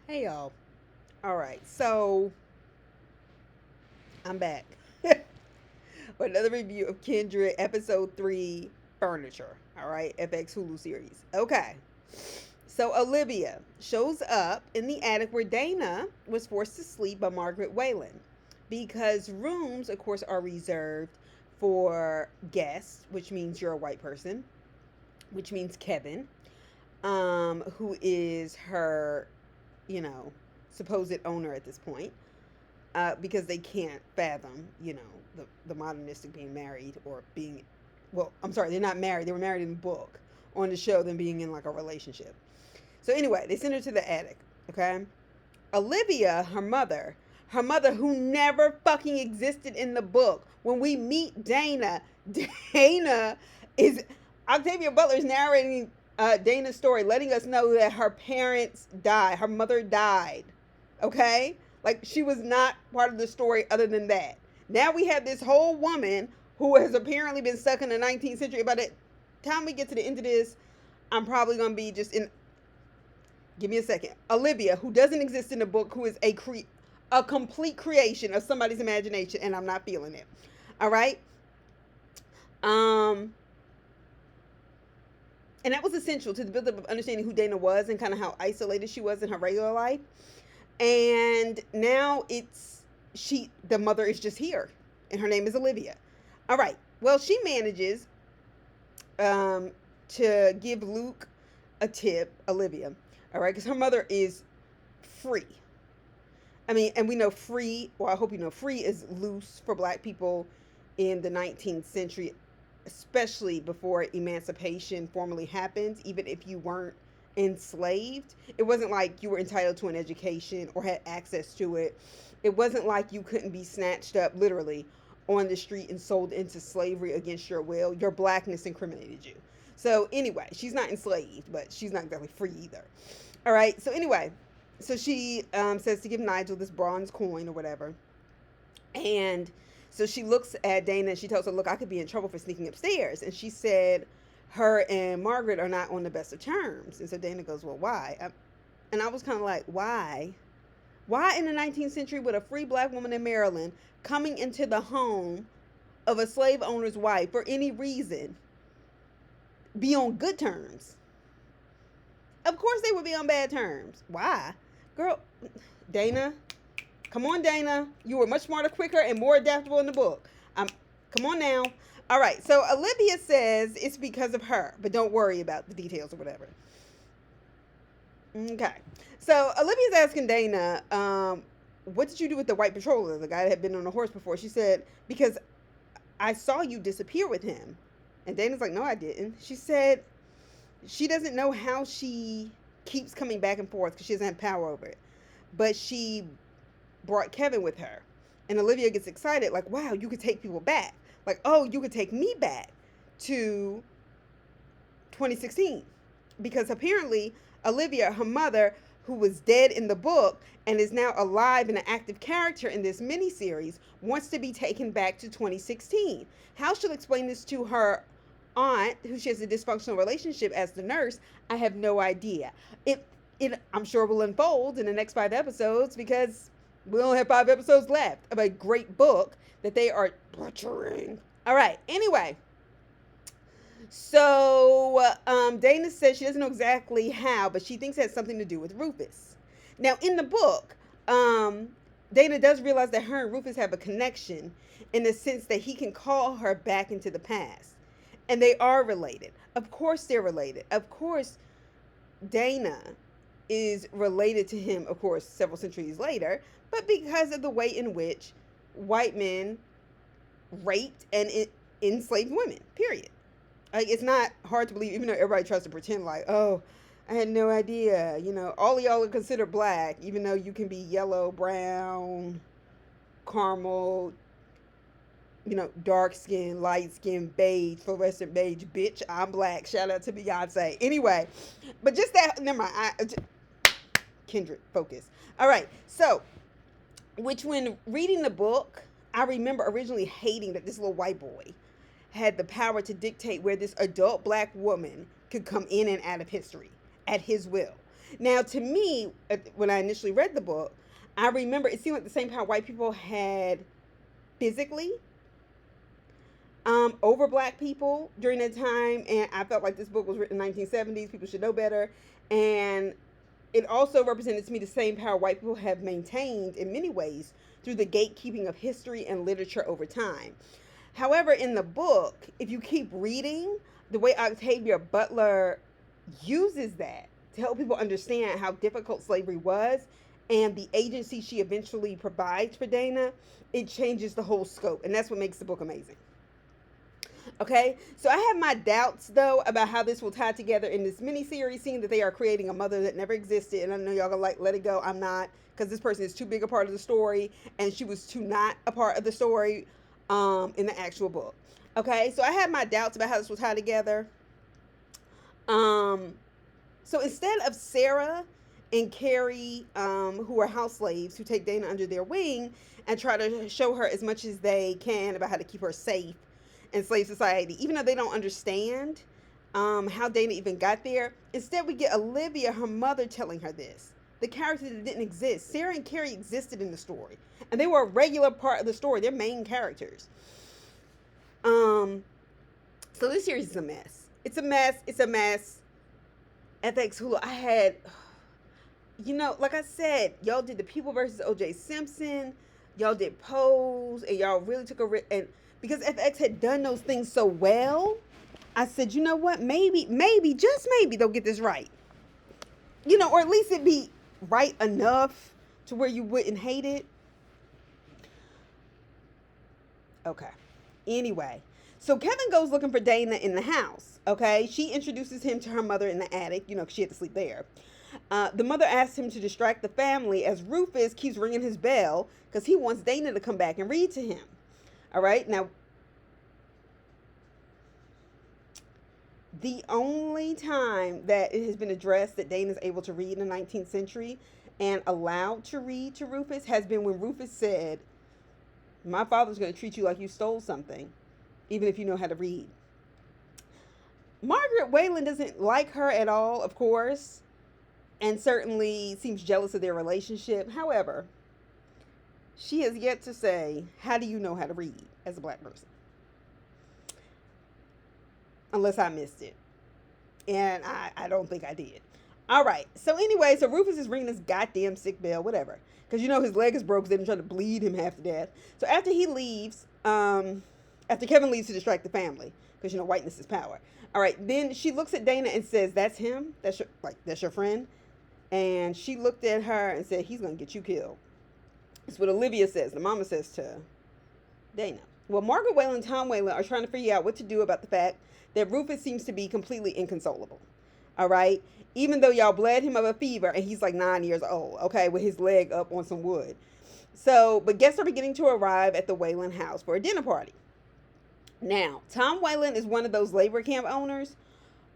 Hey y'all. All right, so I'm back with another review of Kindred episode 3 Furniture. All right, FX Hulu series. Okay, so Olivia shows up in the attic where Dana was forced to sleep by Margaret Whalen because rooms, of course, are reserved for guests, which means you're a white person, which means Kevin, who is her, you know, supposed owner at this point. Because they can't fathom, the modernistic being married or being, well, I'm sorry, they're not married. They were married in the book. On the show, them being in like a relationship. So anyway, they send her to the attic. Okay, Olivia, her mother who never fucking existed in the book. When we meet Dana, Dana is Octavia Butler is narrating Dana's story, letting us know that her parents died. Her mother died. Okay? Like she was not part of the story other than that. Now we have this whole woman who has apparently been stuck in the 19th century. By the time we get to the end of this, I'm probably going to be just in. Give me a second. Olivia, who doesn't exist in the book, who is a complete creation of somebody's imagination, and I'm not feeling it. All right. Um, and that was essential to the buildup of understanding who Dana was and kind of how isolated she was in her regular life. And now the mother is just here, and her name is Olivia. All right. Well, she manages to give Luke a tip, Olivia. All right, because her mother is free. I mean, and we know free, or I hope you know, free is loose for black people in the 19th century, especially before emancipation formally happens, even if you weren't enslaved. It wasn't like you were entitled to an education or had access to it. It wasn't like you couldn't be snatched up literally on the street and sold into slavery against your will. Your blackness incriminated you. So, anyway, she's not enslaved, but she's not exactly free either. All right, so anyway, so she says to give Nigel this bronze coin or whatever. And so she looks at Dana and she tells her, look, I could be in trouble for sneaking upstairs. And she said her and Margaret are not on the best of terms. And so Dana goes, well, why? And I was kind of like, why? Why in the 19th century would a free black woman in Maryland coming into the home of a slave owner's wife for any reason be on good terms? Of course they would be on bad terms. Why? Girl, Dana, come on, Dana. You were much smarter, quicker, and more adaptable in the book. Come on now. All right, so Olivia says it's because of her, but don't worry about the details or whatever. Okay. So Olivia's asking Dana, what did you do with the white patroller, the guy that had been on a horse before? She said, because I saw you disappear with him. And Dana's like, no, I didn't. She said she doesn't know how she keeps coming back and forth because she doesn't have power over it. But she brought Kevin with her. And Olivia gets excited, like, wow, you could take people back. Like, oh, you could take me back to 2016. Because apparently, Olivia, her mother, who was dead in the book and is now alive and an active character in this miniseries, wants to be taken back to 2016. How she'll explain this to her aunt, who she has a dysfunctional relationship as the nurse, I have no idea. It I'm sure will unfold in the next 5 episodes because we only have 5 episodes left of a great book that they are butchering. All right. Anyway, so Dana says she doesn't know exactly how, but she thinks it has something to do with Rufus. Now, in the book, Dana does realize that her and Rufus have a connection in the sense that he can call her back into the past. And they are related. Of course they're related. Of course, Dana is related to him, of course, several centuries later, but because of the way in which white men raped and enslaved women, period. Like, it's not hard to believe, even though everybody tries to pretend like, oh, I had no idea. All of y'all are considered black, even though you can be yellow, brown, caramel, dark skin, light skin, beige, fluorescent beige, bitch. I'm black. Shout out to Beyonce. Anyway, but just that, never mind. Kindred, focus. All right. So, which when reading the book, I remember originally hating that this little white boy had the power to dictate where this adult black woman could come in and out of history at his will. Now, to me, when I initially read the book, I remember it seemed like the same power white people had physically over black people during that time. And I felt like this book was written in the 1970s. People should know better. And it also represented to me the same power white people have maintained in many ways through the gatekeeping of history and literature over time. However, in the book, if you keep reading, the way Octavia Butler uses that to help people understand how difficult slavery was and the agency she eventually provides for Dana, it changes the whole scope. And that's what makes the book amazing. Okay, so I have my doubts though about how this will tie together in this miniseries, seeing that they are creating a mother that never existed. And I know y'all gonna like let it go. I'm not, because this person is too big a part of the story, and she was too not a part of the story in the actual book. Okay, so I have my doubts about how this will tie together. So instead of Sarah and Carrie, who are house slaves who take Dana under their wing and try to show her as much as they can about how to keep her safe in slave society, even though they don't understand how Dana even got there. Instead, we get Olivia, her mother, telling her this. The characters that didn't exist. Sarah and Carrie existed in the story, and they were a regular part of the story. They're main characters. So this series is a mess. It's a mess. It's a mess. FX Hulu. I had, like I said, y'all did the People versus O.J. Simpson. Y'all did Pose, and y'all really took a risk. And because FX had done those things so well, I said, you know what? Maybe, just maybe they'll get this right. Or at least it'd be right enough to where you wouldn't hate it. Okay. Anyway, so Kevin goes looking for Dana in the house. Okay. She introduces him to her mother in the attic, 'cause she had to sleep there. The mother asks him to distract the family as Rufus keeps ringing his bell because he wants Dana to come back and read to him. All right. Now, the only time that it has been addressed that Dana is able to read in the 19th century and allowed to read to Rufus has been when Rufus said, "My father's going to treat you like you stole something, even if you know how to read." Margaret Whalen doesn't like her at all, of course, and certainly seems jealous of their relationship. However, she has yet to say, "How do you know how to read as a black person?" Unless I missed it. And I don't think I did. All right. So anyway, so Rufus is ringing this goddamn sick bell, whatever. Because his leg is broken. They're trying to bleed him half to death. So after he leaves, after Kevin leaves to distract the family, because whiteness is power. All right. Then she looks at Dana and says, "That's him? That's your friend?" And she looked at her and said, "He's going to get you killed." That's what Olivia says. The mama says to Dana. Well, Margaret Whalen and Tom Whalen are trying to figure out what to do about the fact that Rufus seems to be completely inconsolable. All right? Even though y'all bled him of a fever and he's like 9 years old, okay, with his leg up on some wood. So, but guests are beginning to arrive at the Whalen house for a dinner party. Now, Tom Whalen is one of those labor camp owners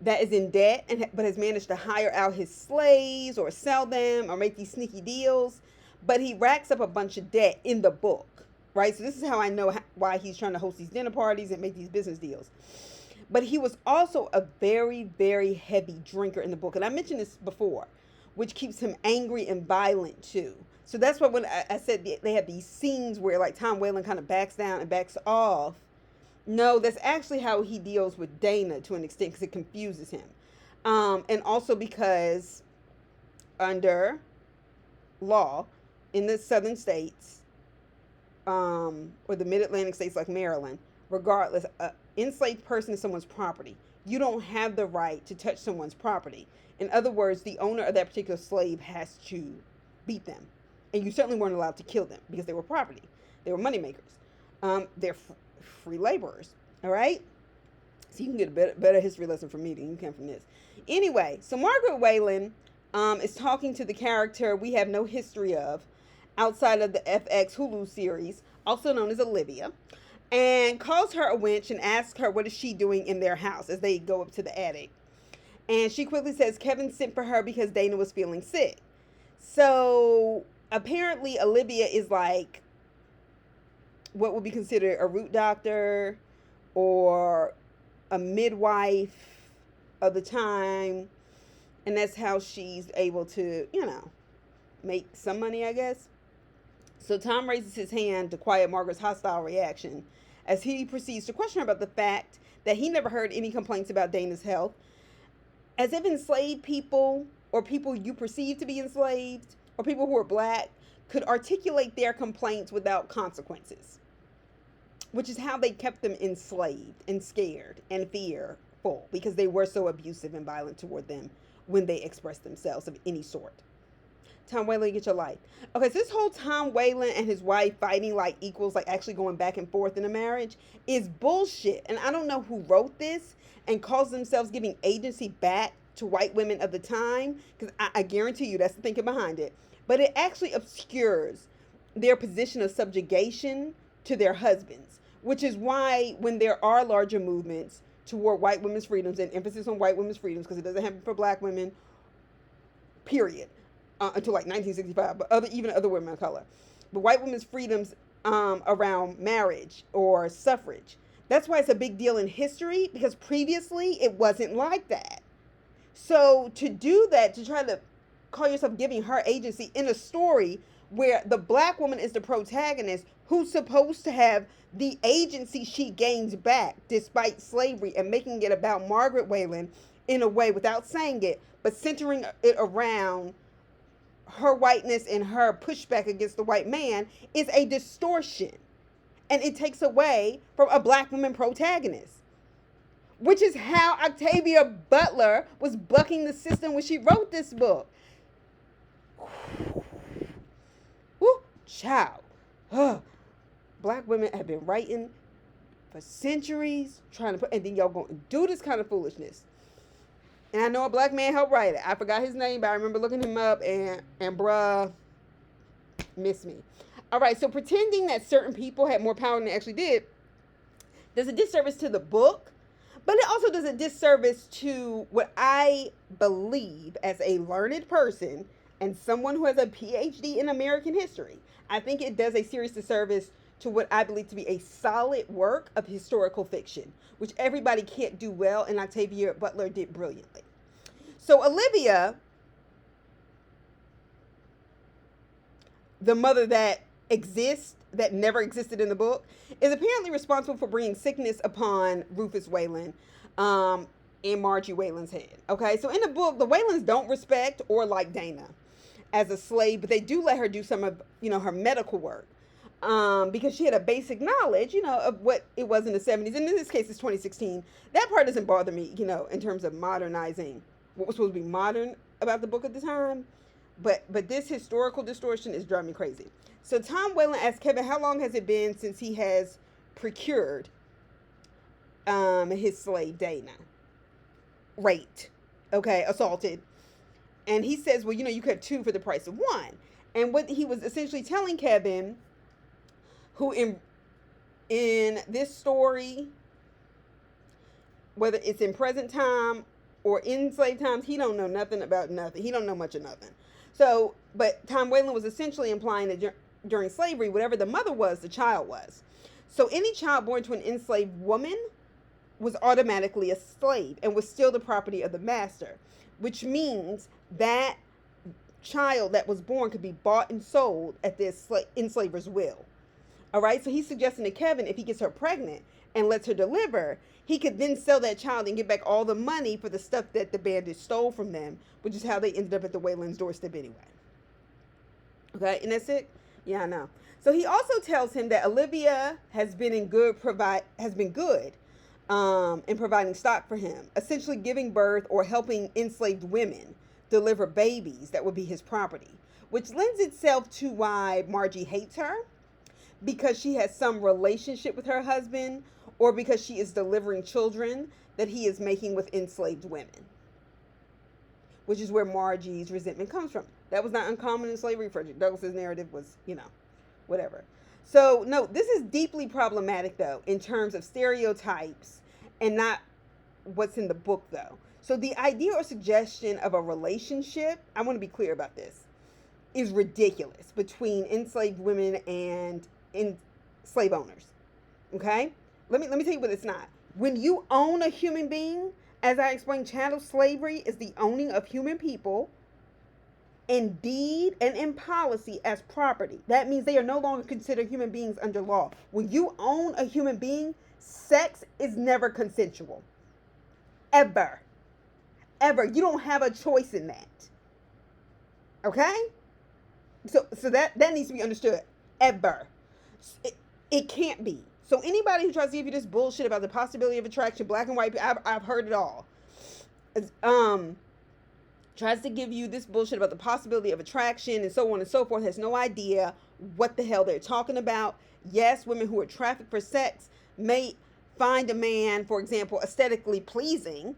that is in debt but has managed to hire out his slaves or sell them or make these sneaky deals. But he racks up a bunch of debt in the book, right? So this is how I know why he's trying to host these dinner parties and make these business deals. But he was also a very, very heavy drinker in the book. And I mentioned this before, which keeps him angry and violent too. So that's why when I said they have these scenes where like Tom Whalen kind of backs down and backs off. No, that's actually how he deals with Dana to an extent because it confuses him. And also because under law in the southern states, or the mid-Atlantic states like Maryland, regardless, enslaved person is someone's property. You don't have the right to touch someone's property. In other words, the owner of that particular slave has to beat them. And you certainly weren't allowed to kill them because they were property. They were moneymakers. They're free laborers. All right? So you can get a better history lesson from me than you can from this. Anyway, so Margaret Whalen is talking to the character we have no history of outside of the FX Hulu series, also known as Olivia, and calls her a wench and asks her what is she doing in their house as they go up to the attic. And she quickly says Kevin sent for her because Dana was feeling sick. So apparently Olivia is like what would be considered a root doctor or a midwife of the time. And that's how she's able to, make some money, I guess. So Tom raises his hand to quiet Margaret's hostile reaction as he proceeds to question her about the fact that he never heard any complaints about Dana's health, as if enslaved people, or people you perceive to be enslaved, or people who are black, could articulate their complaints without consequences, which is how they kept them enslaved and scared and fearful, because they were so abusive and violent toward them when they expressed themselves of any sort. Tom Whalen, get your life. Okay, so this whole Tom Whalen and his wife fighting like equals, like actually going back and forth in a marriage, is bullshit. And I don't know who wrote this and calls themselves giving agency back to white women of the time, because I guarantee you that's the thinking behind it. But it actually obscures their position of subjugation to their husbands, which is why when there are larger movements toward white women's freedoms and emphasis on white women's freedoms, because it doesn't happen for black women, period, until like 1965, but even other women of color. But white women's freedoms around marriage or suffrage, that's why it's a big deal in history, because previously it wasn't like that. So to do that, to try to call yourself giving her agency in a story where the black woman is the protagonist, who's supposed to have the agency she gains back despite slavery, and making it about Margaret Whalen in a way without saying it, but centering it around her whiteness and her pushback against the white man, is a distortion. And it takes away from a black woman protagonist, which is how Octavia Butler was bucking the system when she wrote this book. Woo, child. Black women have been writing for centuries, trying to put, and then y'all going to do this kind of foolishness. And I know a black man helped write it. I forgot his name, but I remember looking him up, and bruh, miss me. All right, so pretending that certain people had more power than they actually did does a disservice to the book, but it also does a disservice to what I believe as a learned person and someone who has a PhD in American history. I think it does a serious disservice to what I believe to be a solid work of historical fiction, which everybody can't do well, and Octavia Butler did brilliantly. So Olivia, the mother that exists, that never existed in the book, is apparently responsible for bringing sickness upon Rufus Whalen and Margie Whalen's head. Okay, so in the book, the Whalens don't respect or like Dana as a slave, but they do let her do some of, her medical work. Because she had a basic knowledge, of what it was in the 70s. And in this case, it's 2016. That part doesn't bother me, in terms of modernizing what was supposed to be modern about the book at the time. But this historical distortion is driving me crazy. So Tom Whalen asked Kevin, how long has it been since he has procured his slave Dana? Raped. Okay, assaulted. And he says, well, you could have two for the price of one. And what he was essentially telling Kevin, who in this story, whether it's in present time or in slave times, he don't know nothing about nothing. He don't know much of nothing. So, but Tom Whalen was essentially implying that during slavery, whatever the mother was, the child was. So any child born to an enslaved woman was automatically a slave and was still the property of the master, which means that child that was born could be bought and sold at the enslaver's will. All right, so he's suggesting to Kevin, if he gets her pregnant and lets her deliver, he could then sell that child and get back all the money for the stuff that the bandits stole from them, which is how they ended up at the Whalen's doorstep anyway. Okay, and that's it? Yeah, I know. So he also tells him that Olivia has been good in providing stock for him, essentially giving birth or helping enslaved women deliver babies that would be his property, which lends itself to why Margie hates her, because she has some relationship with her husband, or because she is delivering children that he is making with enslaved women, which is where Margie's resentment comes from. That was not uncommon in slavery. Frederick Douglass's narrative was, whatever. So, no, this is deeply problematic, though, in terms of stereotypes and not what's in the book, though. So the idea or suggestion of a relationship, I want to be clear about this, is ridiculous between enslaved women and slave owners. Okay? Let me tell you what it's not. When you own a human being, As I explained, chattel slavery is the owning of human people in deed and in policy as property. That means they are no longer considered human beings under law. When you own a human being, sex is never consensual. Ever. Ever. You don't have a choice in that. Okay? So that needs to be understood. Ever. It, it can't be. So anybody who tries to give you this bullshit about the possibility of attraction, black and white, I've heard it all. Tries to give you this bullshit about the possibility of attraction and so on and so forth, has no idea what the hell they're talking about. Yes, women who are trafficked for sex may find a man, for example, aesthetically pleasing,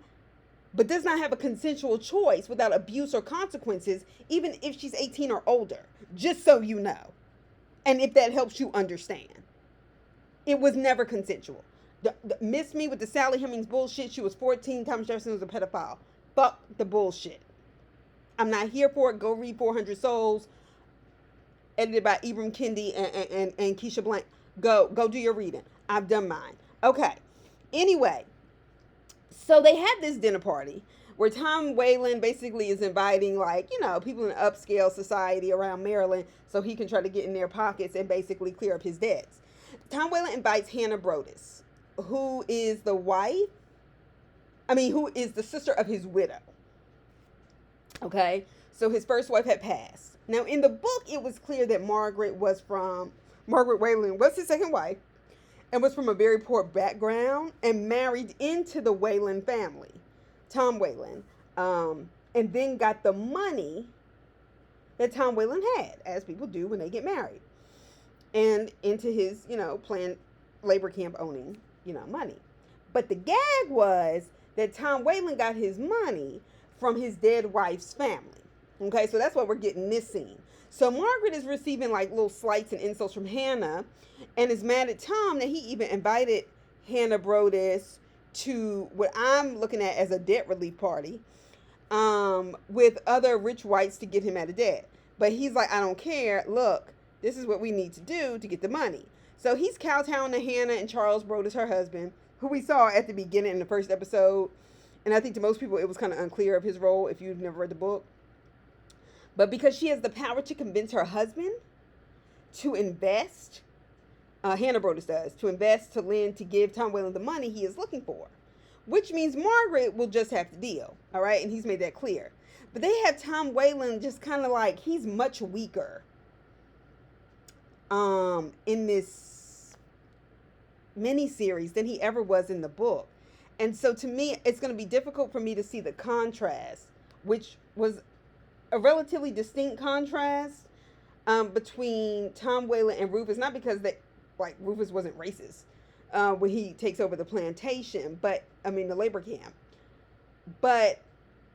but does not have a consensual choice without abuse or consequences, even if she's 18 or older, just so you know. And if that helps you understand, it was never consensual. Miss me with the Sally Hemings bullshit. She was 14. Thomas Jefferson was a pedophile. Fuck the bullshit. I'm not here for it. Go read 400 Souls, edited by Ibram Kendi and Keisha Blank. Go do your reading. I've done mine. Okay. Anyway, so they had this dinner party where Tom Whalen basically is inviting, like, people in upscale society around Maryland so he can try to get in their pockets and basically clear up his debts. Tom Whalen invites Hannah Brodus, who is the sister of his widow. Okay, so his first wife had passed. Now, in the book, it was clear that Margaret Whalen was his second wife and was from a very poor background and married into the Whalen family, Tom Whalen, and then got the money that Tom Whalen had, as people do when they get married, and into his, planned labor camp owning, money. But the gag was that Tom Whalen got his money from his dead wife's family. Okay, so that's why we're getting this scene. So Margaret is receiving like little slights and insults from Hannah and is mad at Tom that he even invited Hannah Brodus to what I'm looking at as a debt relief party with other rich whites to get him out of debt. But he's like, I don't care. Look, this is what we need to do to get the money. So he's kowtowing to Hannah and Charles Brodus, her husband, who we saw at the beginning in the first episode. And I think to most people, it was kind of unclear of his role if you've never read the book. But because she has the power to convince her husband to invest, Hannah Brodus does, to invest, to lend, to give Tom Whalen the money he is looking for. Which means Margaret will just have to deal, all right? And he's made that clear. But they have Tom Whalen just kind of like, he's much weaker in this miniseries than he ever was in the book. And so to me, it's going to be difficult for me to see the contrast, which was a relatively distinct contrast between Tom Whalen and Rufus. Not because Rufus wasn't racist when he takes over the plantation, the labor camp. But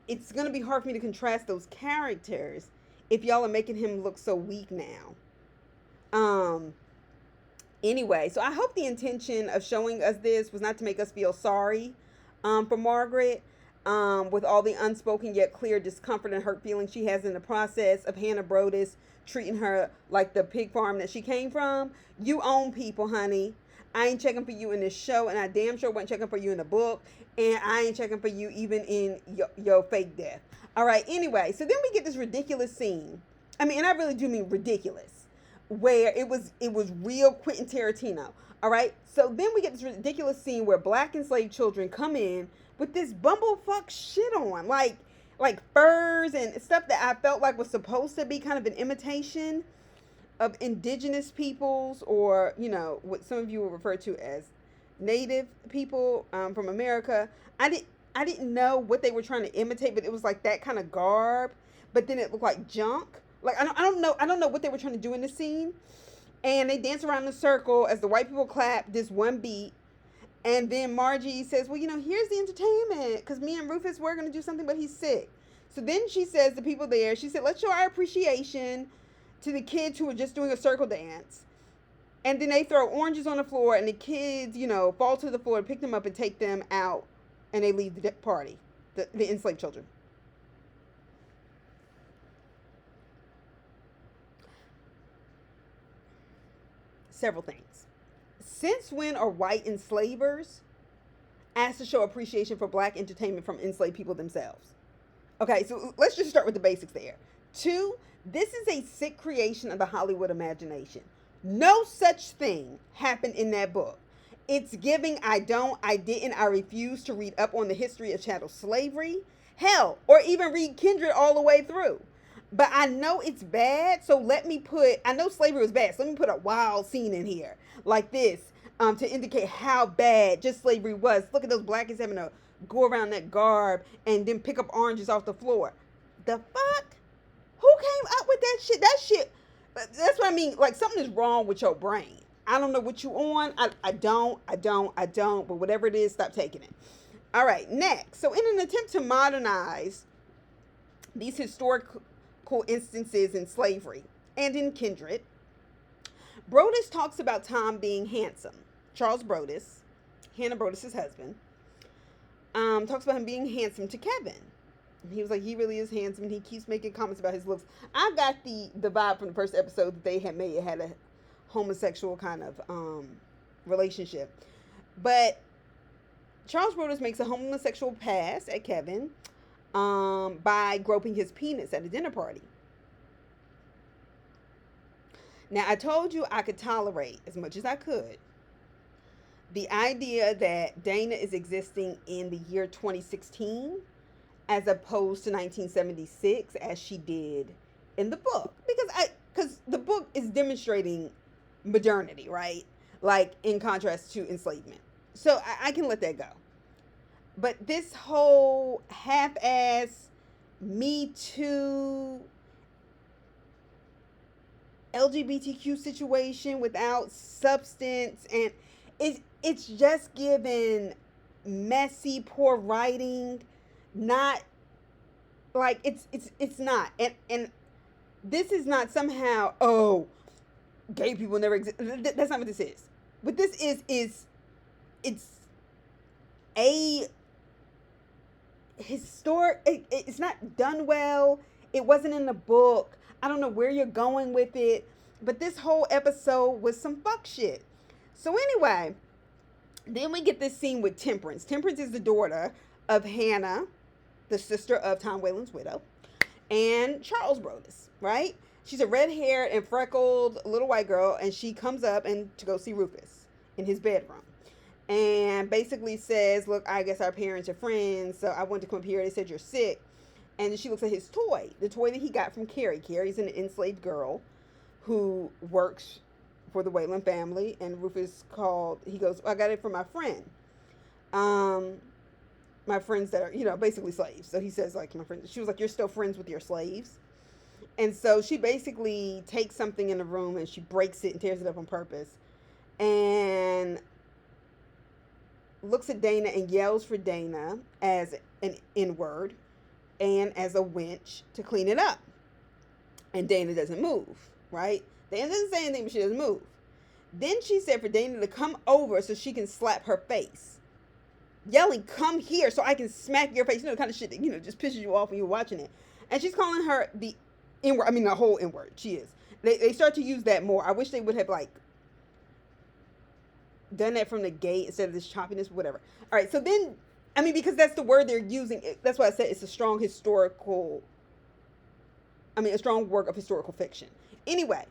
it's going to be hard for me to contrast those characters if y'all are making him look so weak now. Anyway, so I hope the intention of showing us this was not to make us feel sorry for Margaret, with all the unspoken yet clear discomfort and hurt feelings she has in the process of Hannah Brodus treating her like the pig farm that she came from. You own people, honey. I ain't checking for you in this show, and I damn sure wasn't checking for you in the book, and I ain't checking for you even in your fake death. All right, anyway, so then we get this ridiculous scene. And I really do mean ridiculous, where it was real Quentin Tarantino. All right, so then we get this ridiculous scene where black enslaved children come in with this bumblefuck shit on, like furs and stuff that I felt like was supposed to be kind of an imitation of indigenous peoples, or what some of you will refer to as native people from America. I didn't know what they were trying to imitate, but it was like that kind of garb, but then it looked like junk. Like I don't know what they were trying to do in the scene. And they dance around in a circle as the white people clap this one beat. And then Margie says, well, here's the entertainment, because me and Rufus were going to do something, but he's sick. So then she says to people there, she said, let's show our appreciation to the kids who are just doing a circle dance. And then they throw oranges on the floor, and the kids, fall to the floor and pick them up and take them out. And they leave the party, the enslaved children. Several things. Since when are white enslavers as to show appreciation for black entertainment from enslaved people themselves. Okay, so let's just start with the basics there. Two, this is a sick creation of the Hollywood imagination. No such thing happened in that book. It's giving I don't, I didn't, I refuse to read up on the history of chattel slavery. Hell, or even read Kindred all the way through. But I know it's bad, so I know slavery was bad, so let me put a wild scene in here like this to indicate how bad just slavery was. Look at those blackies having to go around that garb and then pick up oranges off the floor. The fuck? Who came up with that shit? That shit, that's what I mean. Like, something is wrong with your brain. I don't know what you on. I don't. But whatever it is, stop taking it. All right, next. So in an attempt to modernize these historical instances in slavery and in Kindred, Brodus talks about Tom being handsome. Charles Brodus, Hannah Brodus' husband, talks about him being handsome to Kevin. He was like, he really is handsome, and he keeps making comments about his looks. I got the vibe from the first episode that they had made. It had a homosexual kind of relationship. But Charles Brodus makes a homosexual pass at Kevin by groping his penis at a dinner party. Now, I told you I could tolerate, as much as I could, the idea that Dana is existing in the year 2016 as opposed to 1976 as she did in the book. Because the book is demonstrating modernity, right? Like, in contrast to enslavement. So I can let that go. But this whole half-ass Me Too LGBTQ situation without substance, and it's just given messy, poor writing. Not like it's not, and this is not somehow, oh, gay people never exist. That's not what this is. What this is it's a historic. It's not done well. It wasn't in the book. I don't know where you're going with it, but this whole episode was some fuck shit. So anyway, then we get this scene with Temperance. Temperance is the daughter of Hannah, the sister of Tom Whalen's widow, and Charles Brodus, right? She's a red-haired and freckled little white girl, and she comes up and to go see Rufus in his bedroom. And basically says, look, I guess our parents are friends, so I wanted to come up here. They said you're sick. And then she looks at his toy, the toy that he got from Carrie. Carrie's an enslaved girl who works for the Whalen family. And Rufus he goes, I got it from my friend. My friends that are, basically slaves. So he says, like, my friends. She was like, you're still friends with your slaves? And so she basically takes something in the room and she breaks it and tears it up on purpose. And looks at Dana and yells for Dana as an N-word and as a wench to clean it up. And Dana doesn't move, right? Dana doesn't say anything, but she doesn't move. Then she said for Dana to come over so she can slap her face. Yelling, come here so I can smack your face. The kind of shit that, just pisses you off when you're watching it. And she's calling her the N-word. I mean, the whole N-word. She is. They start to use that more. I wish they would have, done that from the gate instead of this choppiness, whatever. All right, so then, because that's the word they're using. That's why I said it's a strong a strong work of historical fiction. Anyway,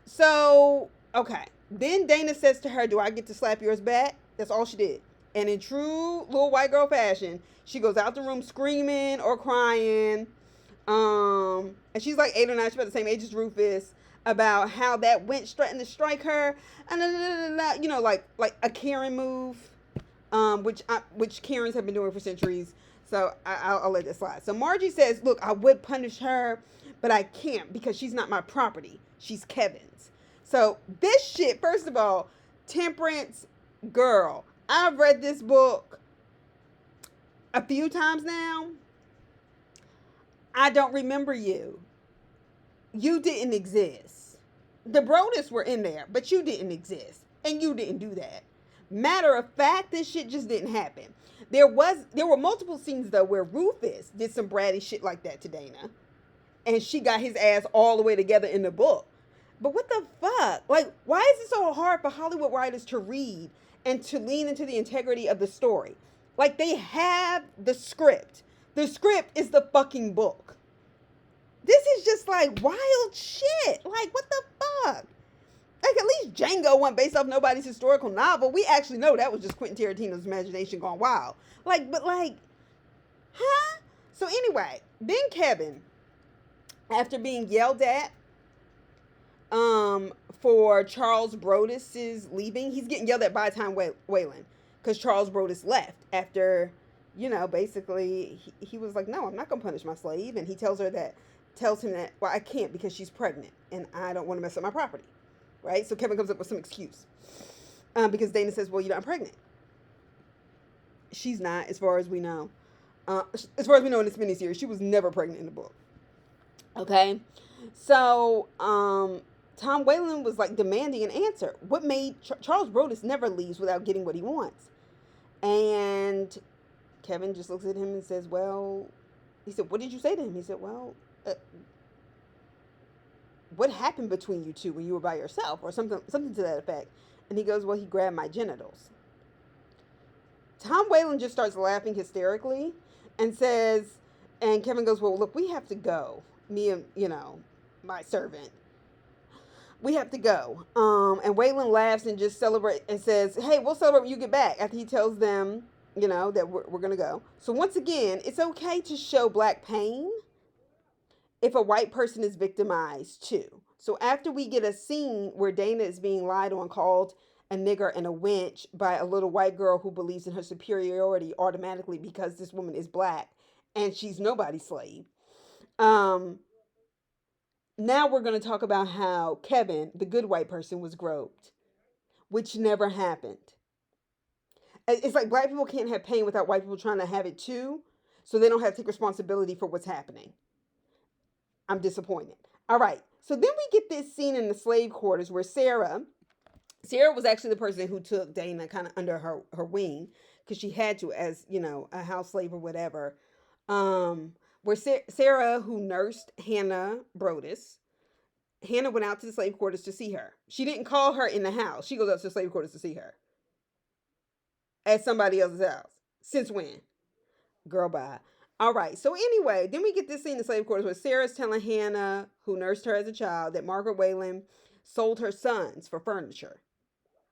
so, okay. Then Dana says to her, do I get to slap yours back? That's all she did. And in true little white girl fashion, she goes out the room screaming or crying. And she's like 8 or 9. She's about the same age as Rufus. About how that wench threatened to strike her. And like a Karen move. Which Karens have been doing for centuries. So I'll let that slide. So Margie says, look, I would punish her, but I can't because she's not my property. She's Kevin's. So this shit, first of all, Temperance, girl, I've read this book a few times now. I don't remember you. You didn't exist. The Brodus were in there, but you didn't exist. And you didn't do that. Matter of fact, this shit just didn't happen. There were multiple scenes, though, where Rufus did some bratty shit like that to Dana. And she got his ass all the way together in the book. But what the fuck? Like, why is it so hard for Hollywood writers to read and to lean into the integrity of the story? Like they have the script. The script is the fucking book. This is just like wild shit. Like what the fuck? Like at least Django wasn't based off nobody's historical novel. We actually know that was just Quentin Tarantino's imagination gone wild. Like, but like, huh? So anyway, then Kevin, after being yelled at, for Charles Brodus's leaving, he's getting yelled at by Tom Whalen because Charles Brodus left after, basically he was like, no, I'm not gonna punish my slave, and he tells him that, well, I can't because she's pregnant and I don't want to mess up my property, right? So Kevin comes up with some excuse, because Dana says, well, I'm pregnant. She's not, as far as we know. As far as we know in this miniseries, she was never pregnant in the book. Okay, so Tom Whalen was like demanding an answer. What made Charles Brodus never leaves without getting what he wants? And Kevin just looks at him and says, well, he said, what did you say to him? He said, well, what happened between you two when you were by yourself, or something to that effect. And he goes, well, he grabbed my genitals. Tom Whalen just starts laughing hysterically and says, and Kevin goes, well, look, we have to go. Me and, my servant. We have to go. And Whalen laughs and just celebrate and says, hey, we'll celebrate when you get back, after he tells them, that we're going to go. So once again, it's okay to show black pain if a white person is victimized too. So after we get a scene where Dana is being lied on, called a nigger and a wench by a little white girl who believes in her superiority automatically because this woman is black and she's nobody's slave. Now we're going to talk about how Kevin, the good white person, was groped, which never happened. It's like black people can't have pain without white people trying to have it too, so they don't have to take responsibility for what's happening. I'm disappointed. All right, so then we get this scene in the slave quarters where Sarah was actually the person who took Dana kind of under her wing because she had to, as a house slave or whatever. Where Sarah, who nursed Hannah Brodus, Hannah went out to the slave quarters to see her. She didn't call her in the house. She goes up to the slave quarters to see her at somebody else's house. Since when? Girl, bye. All right. So anyway, then we get this scene in the slave quarters where Sarah's telling Hannah, who nursed her as a child, that Margaret Whalen sold her sons for furniture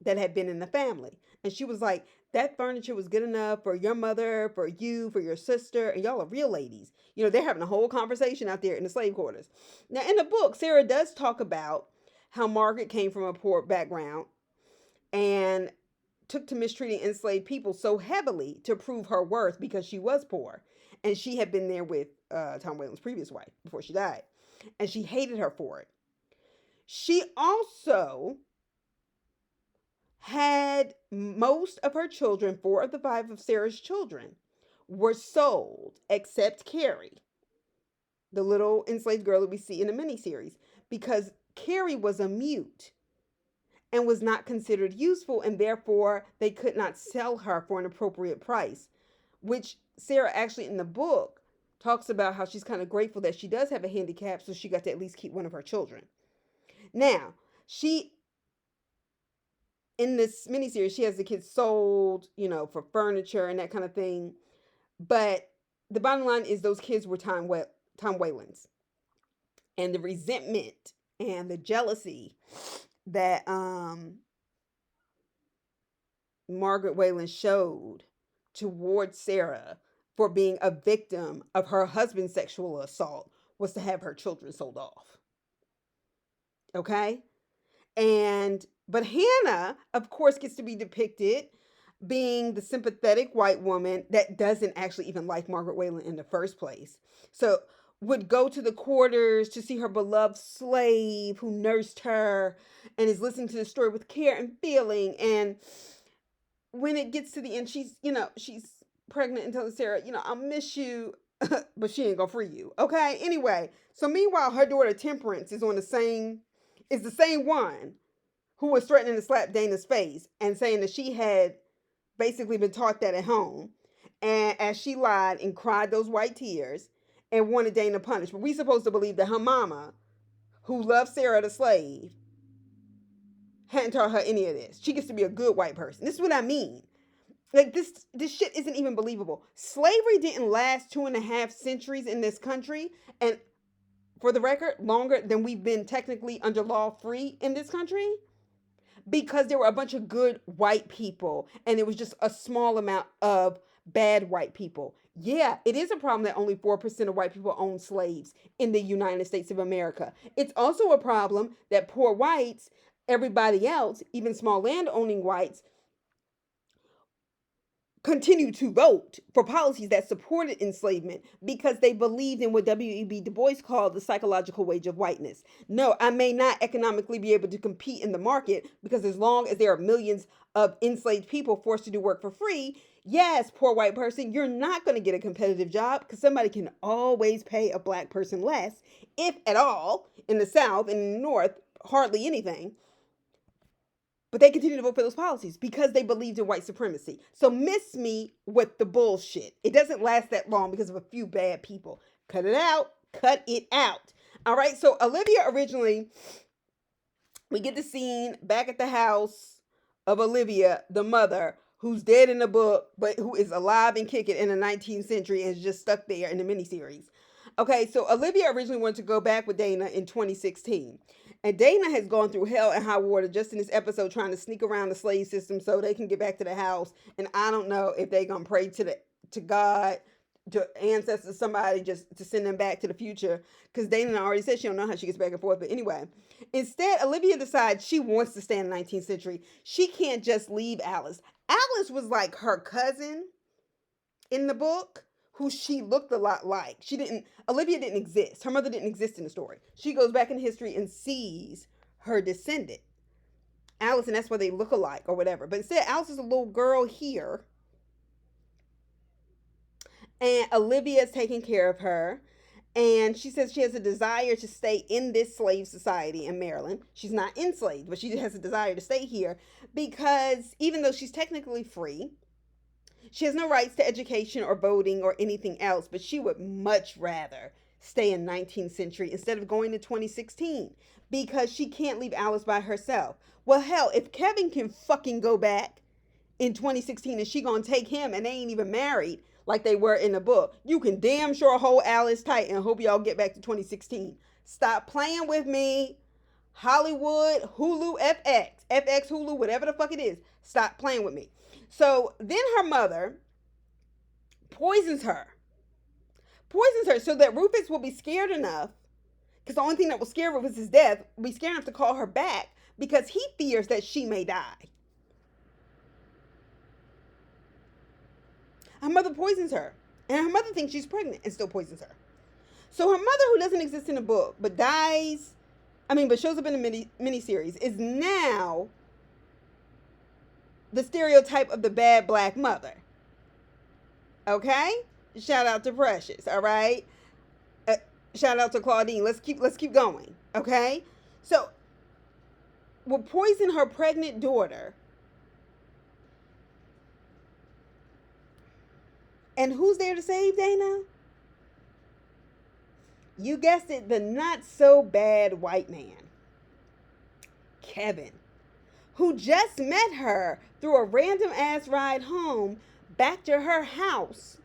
that had been in the family. And she was like, that furniture was good enough for your mother, for you, for your sister, and y'all are real ladies. They're having a whole conversation out there in the slave quarters. Now, in the book, Sarah does talk about how Margaret came from a poor background and took to mistreating enslaved people so heavily to prove her worth because she was poor. And she had been there with Tom Whalen's previous wife before she died. And she hated her for it. She also had most of her children, 4 of the 5 of Sarah's children, were sold, except Carrie, the little enslaved girl that we see in the miniseries, because Carrie was a mute and was not considered useful, and therefore they could not sell her for an appropriate price, which Sarah actually in the book talks about how she's kind of grateful that she does have a handicap, so she got to at least keep one of her children. Now, in this miniseries, she has the kids sold, for furniture and that kind of thing. But the bottom line is those kids were Tom Whalen's. And the resentment and the jealousy that Margaret Whalen showed towards Sarah for being a victim of her husband's sexual assault was to have her children sold off. Okay? But Hannah, of course, gets to be depicted being the sympathetic white woman that doesn't actually even like Margaret Whalen in the first place. So would go to the quarters to see her beloved slave who nursed her and is listening to the story with care and feeling. And when it gets to the end, she's pregnant and telling Sarah, I'll miss you, but she ain't gonna free you. Okay. Anyway, so meanwhile, her daughter Temperance is the same one who was threatening to slap Dana's face and saying that she had basically been taught that at home. And as she lied and cried those white tears and wanted Dana punished. But we supposed to believe that her mama, who loved Sarah the slave, hadn't taught her any of this. She gets to be a good white person. This is what I mean. Like this shit isn't even believable. Slavery didn't last 2.5 centuries in this country, and for the record, longer than we've been technically under law free in this country, because there were a bunch of good white people and it was just a small amount of bad white people. Yeah, it is a problem that only 4% of white people own slaves in the United States of America. It's also a problem that poor whites, everybody else, even small land owning whites, continue to vote for policies that supported enslavement because they believed in what W.E.B. Du Bois called the psychological wage of whiteness. No, I may not economically be able to compete in the market because as long as there are millions of enslaved people forced to do work for free, yes, poor white person, you're not going to get a competitive job because somebody can always pay a black person less, if at all, in the South and in the North, hardly anything. But they continue to vote for those policies because they believed in white supremacy. So miss me with the bullshit. It doesn't last that long because of a few bad people. Cut it out. Cut it out. All right. So Olivia originally, we get the scene back at the house of Olivia, the mother, who's dead in the book, but who is alive and kicking in the 19th century and is just stuck there in the miniseries. Okay, so Olivia originally wanted to go back with Dana in 2016. And Dana has gone through hell and high water just in this episode trying to sneak around the slave system so they can get back to the house. And I don't know if they're gonna pray to God, to ancestors, somebody just to send them back to the future. Because Dana already said she don't know how she gets back and forth. But anyway, instead, Olivia decides she wants to stay in the 19th century. She can't just leave Alice. Alice was like her cousin in the book who she looked a lot like. Olivia didn't exist. Her mother didn't exist in the story. She goes back in history and sees her descendant, Alice, and that's why they look alike or whatever. But instead, Alice is a little girl here, and Olivia is taking care of her. And she says she has a desire to stay in this slave society in Maryland. She's not enslaved, but she has a desire to stay here because even though she's technically free, she has no rights to education or voting or anything else, but she would much rather stay in 19th century instead of going to 2016 because she can't leave Alice by herself. Well, hell, if Kevin can fucking go back in 2016 and she gonna take him and they ain't even married like they were in the book, you can damn sure hold Alice tight and hope y'all get back to 2016. Stop playing with me. Hollywood, Hulu, FX Hulu, whatever the fuck it is. Stop playing with me. So then her mother poisons her. Poisons her so that Rufus will be scared enough, because the only thing that will scare Rufus is death, will be scared enough to call her back because he fears that she may die. Her mother poisons her. And her mother thinks she's pregnant and still poisons her. So her mother, who doesn't exist in the book, but shows up in the miniseries, is now the stereotype of the bad black mother. Okay? Shout out to Precious, all right? Shout out to Claudine. Let's keep going, okay? So, we'll poison her pregnant daughter. And who's there to save Dana? You guessed it, the not so bad white man, Kevin, who just met her through a random ass ride home back to her house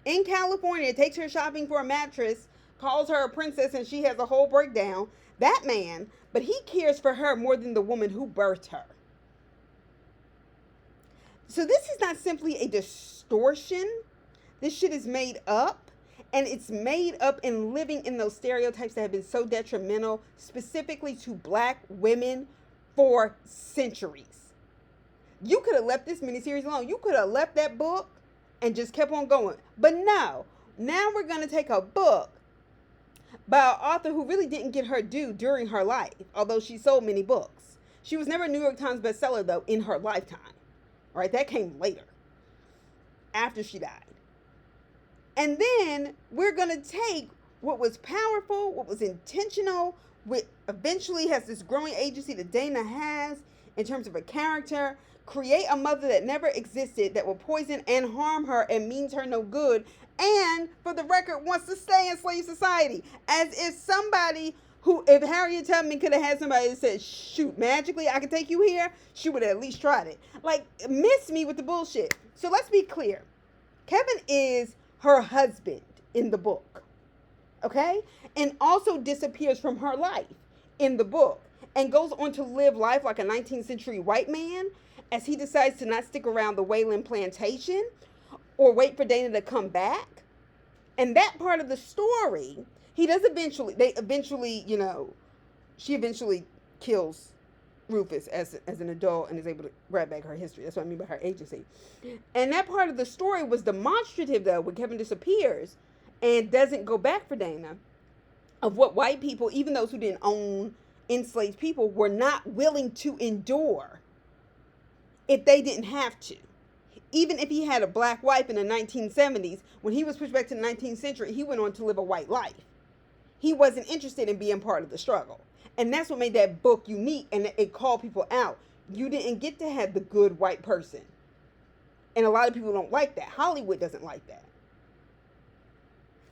in California, takes her shopping for a mattress, calls her a princess, and she has a whole breakdown. That man, but he cares for her more than the woman who birthed her. So this is not simply a distortion. This shit is made up. And it's made up in living in those stereotypes that have been so detrimental, specifically to black women for centuries. You could have left this miniseries alone. You could have left that book and just kept on going. But no, now we're going to take a book by an author who really didn't get her due during her life, although she sold many books. She was never a New York Times bestseller, though, in her lifetime. All right, that came later, after she died. And then we're going to take what was powerful, what was intentional, what eventually has this growing agency that Dana has in terms of a character, create a mother that never existed that will poison and harm her and means her no good, and for the record wants to stay in slave society, as if somebody Who, if Harriet Tubman could have had somebody that said, shoot, magically I can take you here, she would have at least tried it. Like, miss me with the bullshit. So let's be clear. Kevin is her husband in the book. Okay? And also disappears from her life in the book and goes on to live life like a 19th century white man as he decides to not stick around the Wayland plantation or wait for Dana to come back. And that part of the story, he does eventually, she eventually kills Rufus as an adult and is able to grab back her history. That's what I mean by her agency. And that part of the story was demonstrative, though, when Kevin disappears and doesn't go back for Dana, of what white people, even those who didn't own enslaved people, were not willing to endure if they didn't have to. Even if he had a black wife in the 1970s, when he was pushed back to the 19th century, he went on to live a white life. He wasn't interested in being part of the struggle. And that's what made that book unique, and it called people out. You didn't get to have the good white person. And a lot of people don't like that. Hollywood doesn't like that.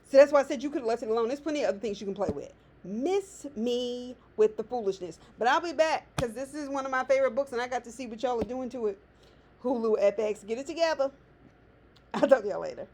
So that's why I said you could have left it alone. There's plenty of other things you can play with. Miss me with the foolishness. But I'll be back, because this is one of my favorite books, and I got to see what y'all are doing to it. Hulu, FX, get it together. I'll talk to y'all later.